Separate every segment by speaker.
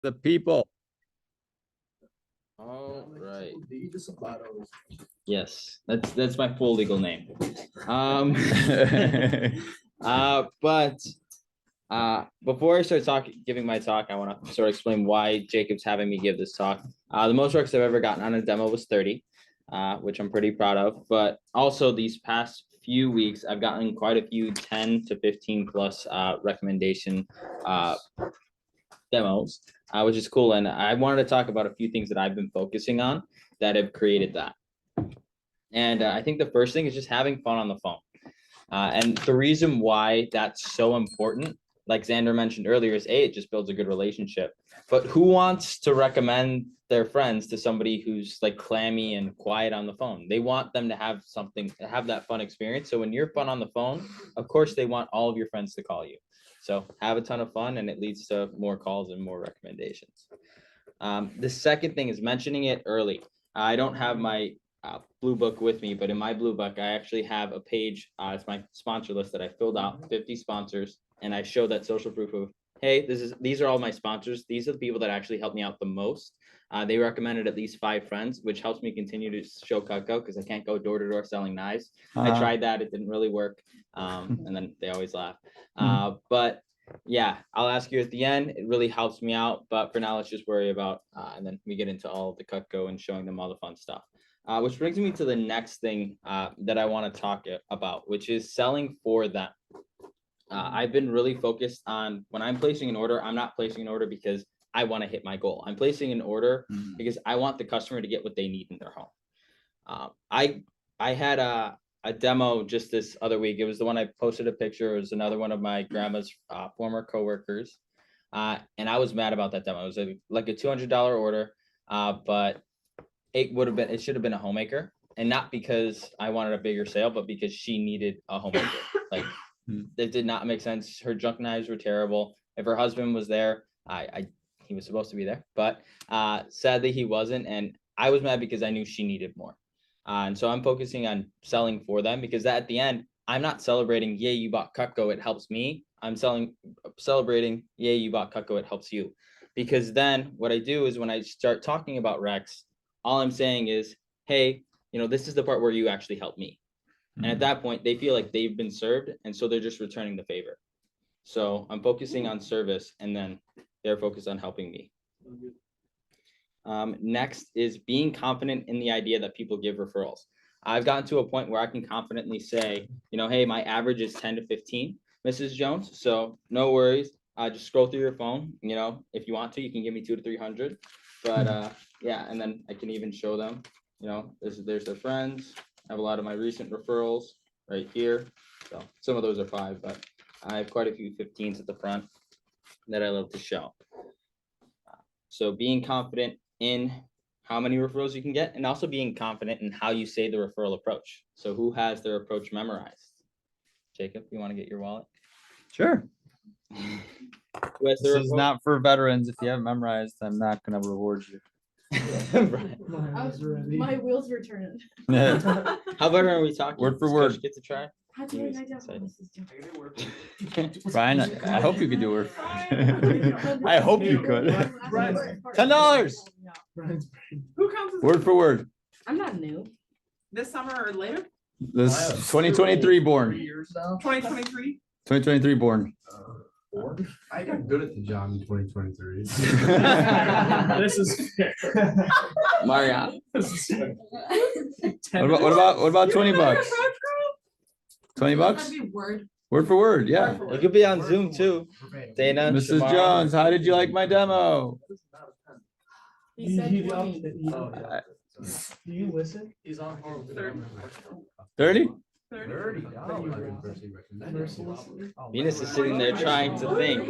Speaker 1: The people.
Speaker 2: All right.
Speaker 3: The Disabato.
Speaker 2: Yes, that's my full legal name. But before I start giving my talk, I want to sort of explain why Jacob's having me give this talk. The most recs I've ever gotten on a demo was 30, which I'm pretty proud of. But also these past few weeks, I've gotten quite a few 10 to 15 plus recommendation demos, which is cool. And I wanted to talk about a few things that I've been focusing on that have created that. And I think the first thing is just having fun on the phone. And the reason why that's so important, like Xander mentioned earlier, is it just builds a good relationship. But who wants to recommend their friends to somebody who's like clammy and quiet on the phone? They want them to have something, have that fun experience. So when you're fun on the phone, of course, they want all of your friends to call you. So have a ton of fun, and it leads to more calls and more recommendations. The second thing is mentioning it early. I don't have my blue book with me, but in my blue book, I actually have a page. It's my sponsor list that I filled out, 50 sponsors, and I show that social proof of, hey, these are all my sponsors. These are the people that actually help me out the most. They recommended at least 5 friends, which helps me continue to show Cutco because I can't go door to door selling knives. I tried that. It didn't really work. And then they always laugh. But yeah, I'll ask you at the end. It really helps me out. But for now, let's just worry about, and then we get into all of the Cutco and showing them all the fun stuff. Which brings me to the next thing that I want to talk about, which is selling for them. I've been really focused on when I'm placing an order, I'm not placing an order because I want to hit my goal. I'm placing an order because I want the customer to get what they need in their home. I had a demo just this other week. It was the one I posted a picture. It was another one of my grandma's former coworkers. And I was mad about that demo. It was like a $200 order, but it should have been a homemaker, and not because I wanted a bigger sale, but because she needed a homemaker. Like it did not make sense. Her junk knives were terrible. If her husband was there, he was supposed to be there, but sadly he wasn't. And I was mad because I knew she needed more. And so I'm focusing on selling for them, because at the end, I'm not celebrating, yay, you bought Cutco, it helps me. I'm celebrating, yay, you bought Cutco, it helps you. Because then what I do is when I start talking about Rex, all I'm saying is, hey, this is the part where you actually help me. And at that point, they feel like they've been served. And so they're just returning the favor. So I'm focusing on service, and then they're focused on helping me. Next is being confident in the idea that people give referrals. I've gotten to a point where I can confidently say, hey, my average is 10 to 15, Mrs. Jones. So no worries. Just scroll through your phone. If you want to, you can give me 200 to 300. But yeah, and then I can even show them, there's their friends. I have a lot of my recent referrals right here. So some of those are 5, but I have quite a few 15s at the front that I love to show. So being confident in how many referrals you can get, and also being confident in how you say the referral approach. So who has their approach memorized? Jacob, you want to get your wallet?
Speaker 1: Sure.
Speaker 2: This
Speaker 1: is not for veterans. If you haven't memorized, I'm not going to reward you.
Speaker 4: My wheels were turning.
Speaker 2: How better are we talking?
Speaker 1: Word for word.
Speaker 2: Get to try.
Speaker 1: Brian, I hope you could do word. I hope you could. $10.
Speaker 4: Who counts as
Speaker 1: Word for word.
Speaker 4: I'm not new.
Speaker 5: This summer or later?
Speaker 1: This 2023 born.
Speaker 5: 2023?
Speaker 1: 2023 born.
Speaker 3: I got good at the job in 2023.
Speaker 6: This is
Speaker 2: Mariana.
Speaker 1: What about 20 bucks? 20 bucks? Word for word, yeah.
Speaker 2: It could be on Zoom too. Dana,
Speaker 1: Mrs.
Speaker 2: Shamar.
Speaker 1: Jones, how did you like my demo?
Speaker 4: He said 20.
Speaker 6: Do you listen?
Speaker 3: He's on
Speaker 1: 30?
Speaker 3: 30.
Speaker 2: Venus is sitting there trying to think.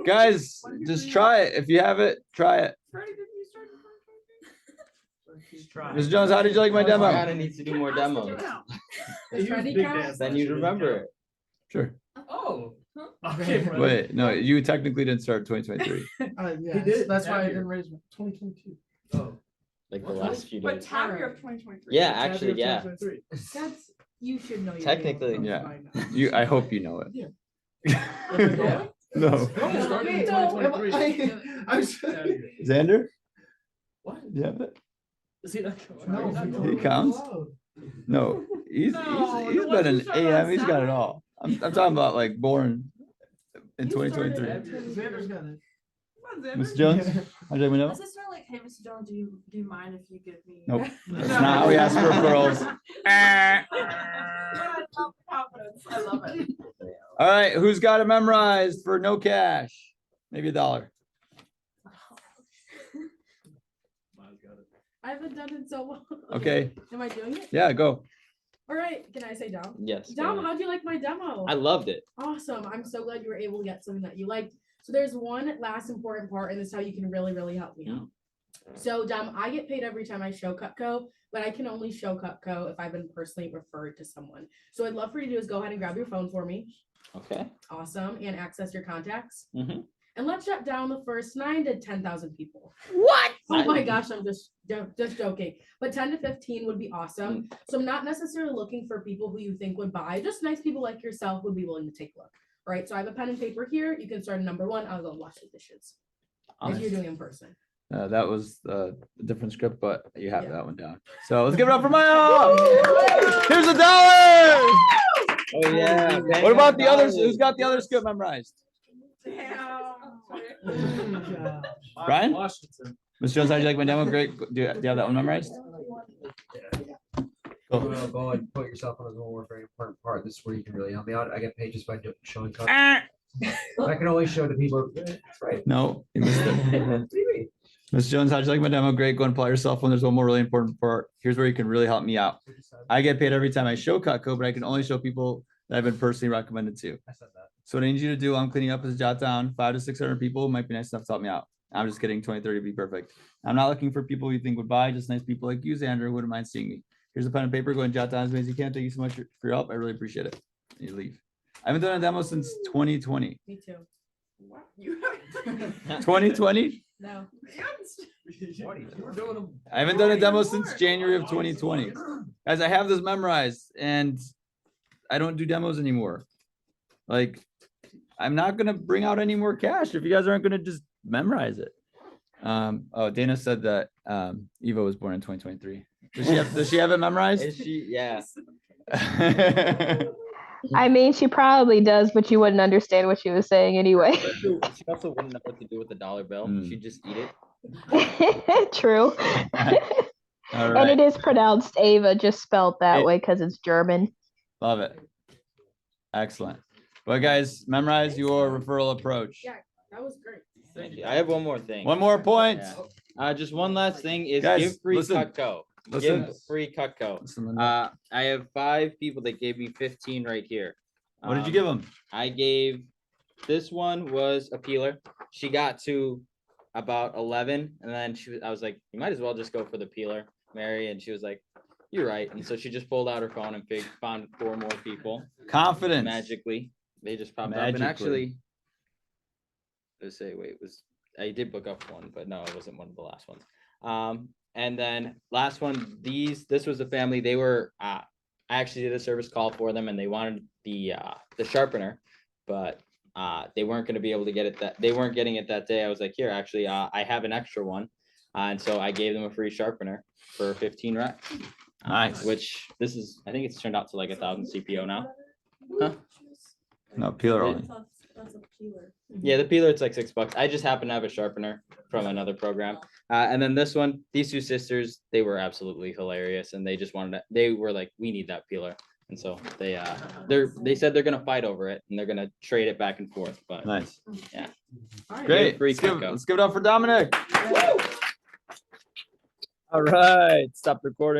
Speaker 1: Guys, just try it. If you have it, try it. Mrs. Jones, how did you like my demo?
Speaker 2: Mariana needs to do more demos. Then you'd remember it.
Speaker 1: Sure.
Speaker 6: Oh. Okay.
Speaker 1: Wait, no, you technically didn't start 2023.
Speaker 6: He did. That's why I didn't raise my 2022.
Speaker 3: Oh.
Speaker 2: Like the last few
Speaker 5: But
Speaker 2: days.
Speaker 5: tab year of 2023.
Speaker 2: Yeah, actually, yeah.
Speaker 4: You should know.
Speaker 2: Technically,
Speaker 1: yeah. I hope you know it.
Speaker 6: Yeah.
Speaker 1: No.
Speaker 6: No, starting in
Speaker 4: No,
Speaker 6: 2023.
Speaker 3: I'm
Speaker 1: Xander?
Speaker 6: What?
Speaker 1: You have it?
Speaker 6: Is he not?
Speaker 3: No,
Speaker 1: He counts? No, he's been an AM, he's got it all. I'm talking about like born in
Speaker 4: You started
Speaker 1: 2023.
Speaker 4: at
Speaker 6: Xander's got it.
Speaker 5: Come on,
Speaker 1: Mr.
Speaker 5: Xander.
Speaker 1: Jones, how'd you let me know?
Speaker 7: Does it start like, hey, Mr. Jones, do you mind if you give me?
Speaker 1: Nope, that's not how we ask for referrals.
Speaker 5: I love confidence. I love it.
Speaker 1: All right, who's got it memorized for no cash? Maybe $1.
Speaker 4: I haven't done it so long.
Speaker 1: Okay,
Speaker 4: Am I doing it?
Speaker 1: yeah, go.
Speaker 4: All right. Can I say Dom?
Speaker 2: Yes.
Speaker 4: Dom, how'd you like my demo?
Speaker 2: I loved it.
Speaker 4: Awesome. I'm so glad you were able to get something that you liked. So there's one last important part, and this is how you can really, really help me out. So Dom, I get paid every time I show Cutco, but I can only show Cutco if I've been personally referred to someone. So I'd love for you to do is go ahead and grab your phone for me.
Speaker 2: Okay.
Speaker 4: Awesome. And access your contacts.
Speaker 2: Mhm.
Speaker 4: And let's shut down the first 9 to 10,000 people.
Speaker 2: What?
Speaker 4: Oh my gosh, I'm just joking. But 10 to 15 would be awesome. So I'm not necessarily looking for people who you think would buy, just nice people like yourself would be willing to take a look. All right, so I have a pen and paper here. You can start at number 1. I'll go wash the dishes. If you're doing in person.
Speaker 1: That was a different script, but you have
Speaker 4: Yeah.
Speaker 1: that one down. So let's give it up for Maya. Here's $1.
Speaker 2: Oh yeah.
Speaker 1: What about the others? Who's got the other script memorized? Brian?
Speaker 6: Washington.
Speaker 1: Mr. Jones, how'd you like my demo? Great. Do you have that one memorized? Cool.
Speaker 3: Go and put yourself on a more very important part. This is where you can really help me out. I get paid just by showing content. I can only show to people. That's right.
Speaker 1: No, you missed it. Mr. Jones, how'd you like my demo? Great. Go and apply yourself when there's one more really important part. Here's where you can really help me out. I get paid every time I show Cutco, but I can only show people that I've been personally recommended to.
Speaker 3: I said that.
Speaker 1: So what I need you to do, I'm cleaning up as a jot down, 500 to 600 people might be nice enough to help me out. I'm just kidding, 20, 30 would be perfect. I'm not looking for people you think would buy, just nice people like you, Xander, who wouldn't mind seeing me. Here's a pen and paper, go and jot down as many as you can. Thank you so much for your help. I really appreciate it. You leave. I haven't done a demo since 2020.
Speaker 4: Me too.
Speaker 5: What? You
Speaker 1: 2020?
Speaker 4: No.
Speaker 1: I haven't done a demo since January of 2020. Guys, I have this memorized and I don't do demos anymore. Like, I'm not gonna bring out any more cash if you guys aren't gonna just memorize it. Oh, Dana said that Eva was born in 2023. Does she have it memorized?
Speaker 2: Is she? Yeah.
Speaker 8: I mean, she probably does, but you wouldn't understand what she was saying anyway.
Speaker 2: She also wouldn't know what to do with the dollar bill. She'd just eat it.
Speaker 8: True.
Speaker 1: All
Speaker 8: And
Speaker 1: right.
Speaker 8: it is pronounced Ava, just spelled that way because it's German.
Speaker 1: Love it. Excellent. Well, gguy's, memorize your referral approach.
Speaker 4: Yeah, that was great.
Speaker 2: Thank you. I have one more thing.
Speaker 1: One more point.
Speaker 2: Yeah. Just one last thing is
Speaker 1: Guys,
Speaker 2: give free
Speaker 1: listen.
Speaker 2: Cutco.
Speaker 1: Listen.
Speaker 2: Give free Cutco.
Speaker 1: Listen,
Speaker 2: I have 5 people that gave me 15 right here.
Speaker 1: what did you give them?
Speaker 2: I gave, this one was a peeler. She got to about 11, and then I was like, you might as well just go for the peeler, Mary. And she was like, you're right. And so she just pulled out her phone and found 4 more people.
Speaker 1: Confidence.
Speaker 2: Magically, they just popped up. And
Speaker 1: Magically.
Speaker 2: actually, let's say, wait, I did book up one, but no, it wasn't one of the last ones. And then last one, this was a family. They were, I actually did a service call for them, and they wanted the sharpener, but they weren't going to be able to get it they weren't getting it that day. I was like, here, actually, I have an extra one. And so I gave them a free sharpener for 15 reps.
Speaker 1: Nice.
Speaker 2: Which I think it's turned out to like 1,000 CPO now. Huh?
Speaker 1: No, peeler only.
Speaker 4: That's a peeler.
Speaker 2: Yeah, the peeler, it's like $6. I just happen to have a sharpener from another program. And then this one, these 2 sisters, they were absolutely hilarious. And they just they were like, we need that peeler. And so they said they're gonna fight over it and they're gonna trade it back and forth. But
Speaker 1: Nice.
Speaker 2: yeah.
Speaker 1: Great.
Speaker 2: Free
Speaker 1: Let's give it up for Dominic. All right. Stop recording.